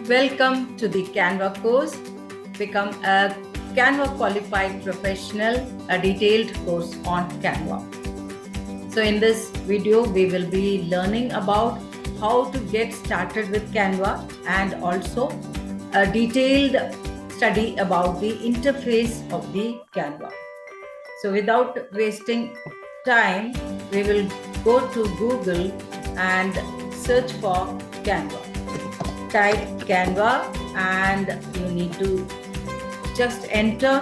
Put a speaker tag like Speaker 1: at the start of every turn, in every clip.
Speaker 1: Welcome to the Canva course. Become a Canva qualified professional, a detailed course on Canva. So in this video, we will be learning about how to get started with Canva and also a detailed study about the interface of the Canva. So without wasting time, we will go to Google and search for Canva. Type Canva and you need to just enter,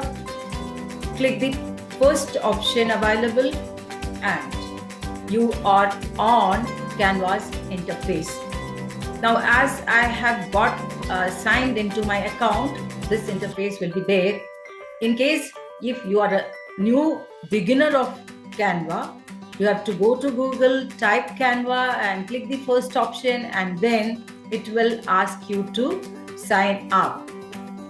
Speaker 1: click the first option available and you are on Canva's interface. Now as I have got signed into my account, this interface will be there. In case if you are a new beginner of Canva, you have to go to Google, type Canva and click the first option, and then it will ask you to sign up,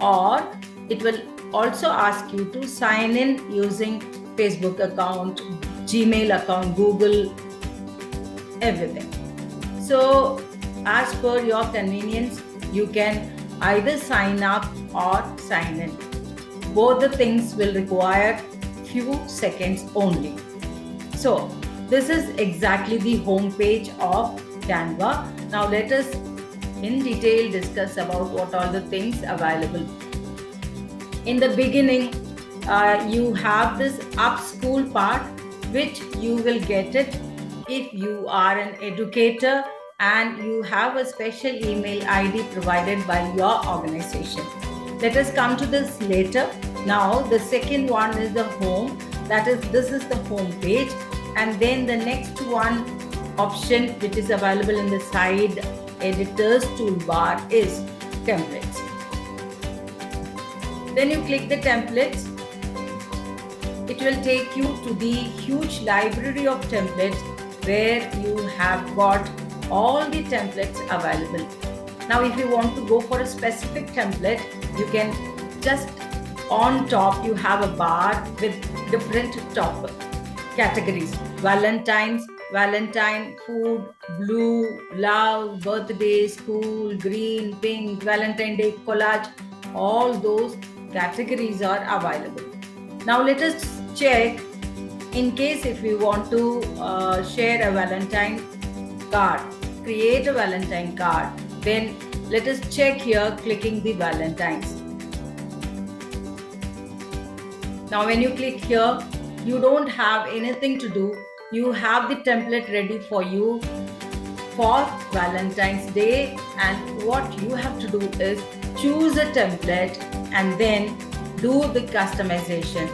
Speaker 1: or it will also ask you to sign in using Facebook account, Gmail account, Google, everything. So as per your convenience, you can either sign up or sign in. Both the things will require few seconds only. So this is exactly the home page of Canva. Now let us in detail discuss about what are the things available. In the beginning, you have this up school part, which you will get it if you are an educator and you have a special email ID provided by your organization. Let us come to this later. Now the second one is the home. That is, this is the home page, and then the next one option which is available in the side editor's toolbar is templates. Then you click the templates. It will take you to the huge library of templates where you have got all the templates available. Now if you want to go for a specific template, you can just on top you have a bar with different top categories: Valentine's, Valentine, food, blue, love, birthday, school, green, pink, Valentine Day, collage. All those categories are available. Now let us check in case if we want to share a Valentine card, create a Valentine card, then let us check here clicking the Valentines. Now when you click here, you don't have anything to do. You have the template ready for you for Valentine's Day, and what you have to do is choose a template and then do the customization.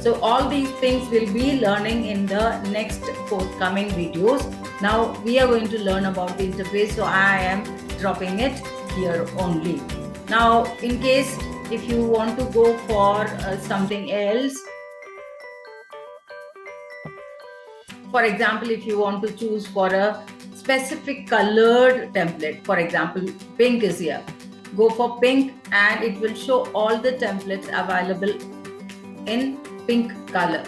Speaker 1: So all these things we'll be learning in the next forthcoming videos. Now we are going to learn about the interface, so I am dropping it here only. Now in case if you want to go for something else, for example, if you want to choose for a specific colored template, for example, pink is here. Go for pink and it will show all the templates available in pink color.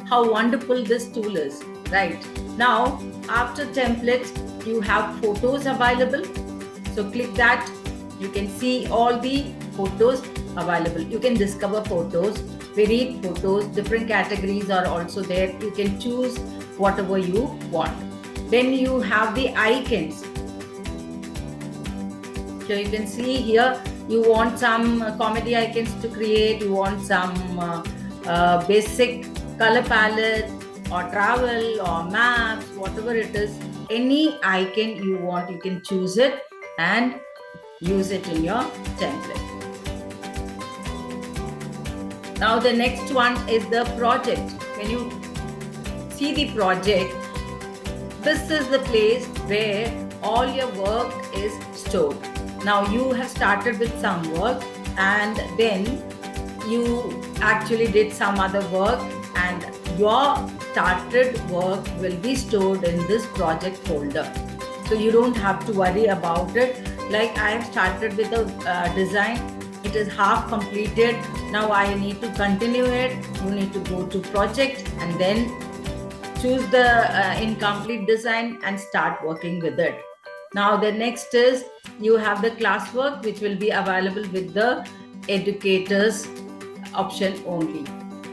Speaker 1: How wonderful this tool is, right? Now, after templates, you have photos available. So click that. You can see all the photos available. You can discover photos, varied photos, different categories are also there. You can choose whatever you want. Then you have the icons. So you can see here, you want some comedy icons to create, you want some basic color palette or travel or maps, whatever it is, any icon you want, you can choose it and use it in your template. Now the next one is the project. When you see the project, this is the place where all your work is stored. Now you have started with some work and then you actually did some other work, and your started work will be stored in this project folder. So you don't have to worry about it. Like I have started with a design, it is half completed. Now I need to continue it. You need to go to project and then choose the incomplete design and start working with it. Now the next is you have the classwork, which will be available with the educators option only.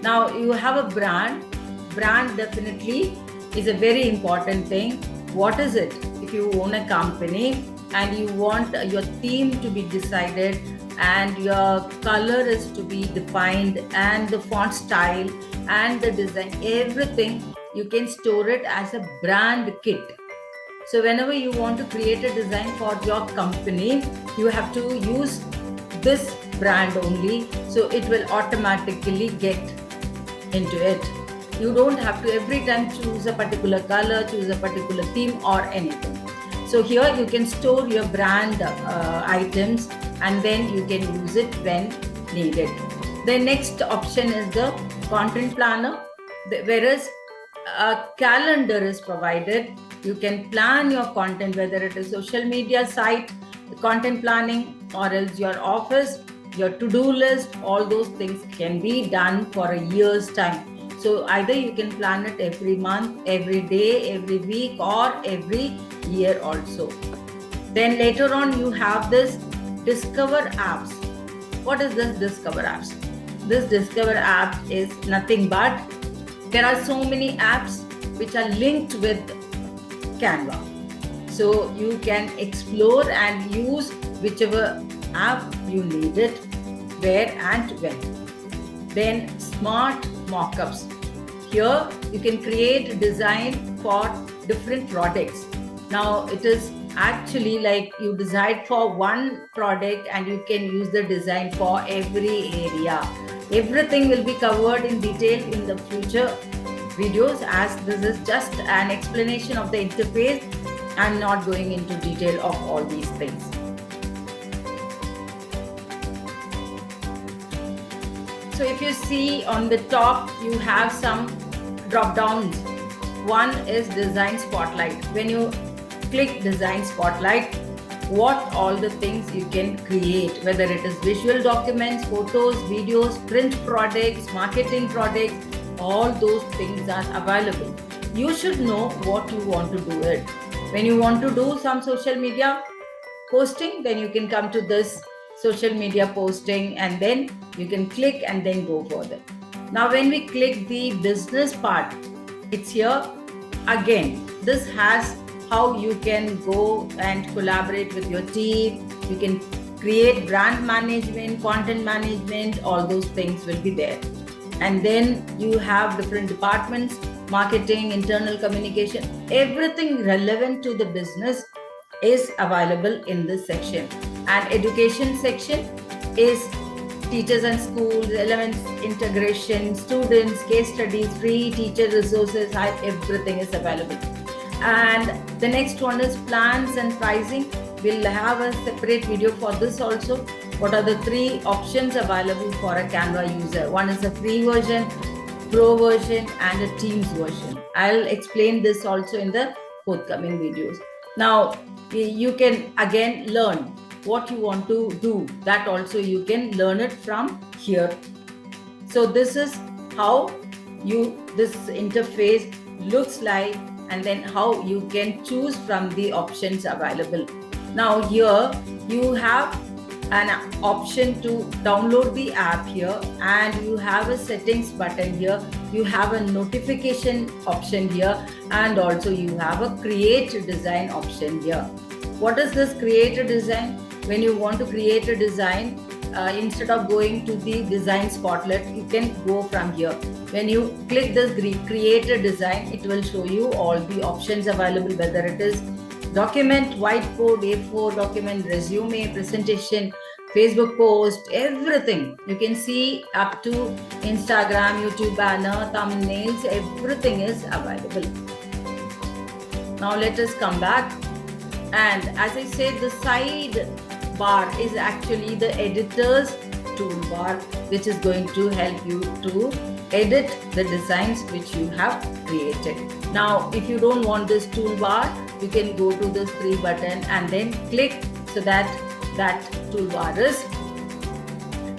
Speaker 1: Now you have a brand. Brand definitely is a very important thing. What is it? If you own a company and you want your theme to be decided and your color is to be defined and the font style and the design, everything, you can store it as a brand kit. So whenever you want to create a design for your company, you have to use this brand only, so it will automatically get into it. You don't have to every time choose a particular color, choose a particular theme or anything. So here you can store your brand items and then you can use it when needed. The next option is the content planner, whereas a calendar is provided. You can plan your content, whether it is social media site, content planning, or else your office, your to-do list. All those things can be done for a year's time. So either you can plan it every month, every day, every week, or every year also. Then later on you have this Discover Apps. What is this Discover Apps? This Discover App is nothing but there are so many apps which are linked with Canva. So you can explore and use whichever app you need it, where and when. Then smart mockups. Here you can create a design for different products. Now it is actually like you decide for one product and you can use the design for every area. Everything will be covered in detail in the future videos, as this is just an explanation of the interface. I'm not going into detail of all these things. So if you see on the top, you have some drop downs. One is Design Spotlight. When you click Design Spotlight, what all the things you can create, whether it is visual documents, photos, videos, print products, marketing products, all those things are available. You should know what you want to do it. When you want to do some social media posting, then you can come to this social media posting and then you can click and then go further. Now when we click the business part, it's here again. This has how you can go and collaborate with your team. You can create brand management, content management, all those things will be there. And then you have different departments, marketing, internal communication, everything relevant to the business is available in this section. And education section is teachers and schools, elements integration, students, case studies, free teacher resources, everything is available. And the next one is plans and pricing. We'll have a separate video for this also. What are the 3 options available for a Canva user? One is a free version, pro version, and a Teams version. I'll explain this also in the forthcoming videos. Now, you can again learn what you want to do. That also you can learn it from here. So this is how this interface looks like, and then how you can choose from the options available. Now here you have an option to download the app here, and you have a settings button here, you have a notification option here, and also you have a create design option here. What is this create a design? When you want to create a design, instead of going to the design spotlight, you can go from here. When you click this create a design, it will show you all the options available, whether it is document, whiteboard, A4 document, resume, presentation, Facebook post, everything. You can see up to Instagram, YouTube banner, thumbnails, everything is available. Now let us come back. And as I said, the side bar is actually the editor's toolbar, which is going to help you to edit the designs which you have created. Now, if you don't want this toolbar, you can go to this 3 button and then click, so that toolbar is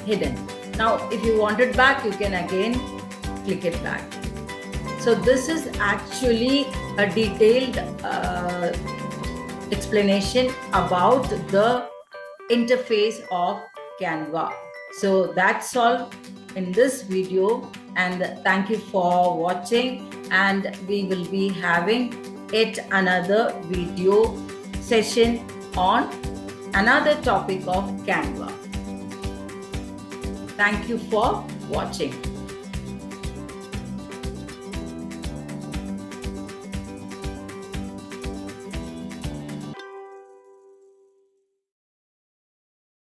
Speaker 1: hidden. Now, if you want it back, you can again click it back. So this is actually a detailed explanation about the interface of Canva. So that's all in this video, and thank you for watching, and we will be having yet another video session on another topic of Canva. Thank you for watching.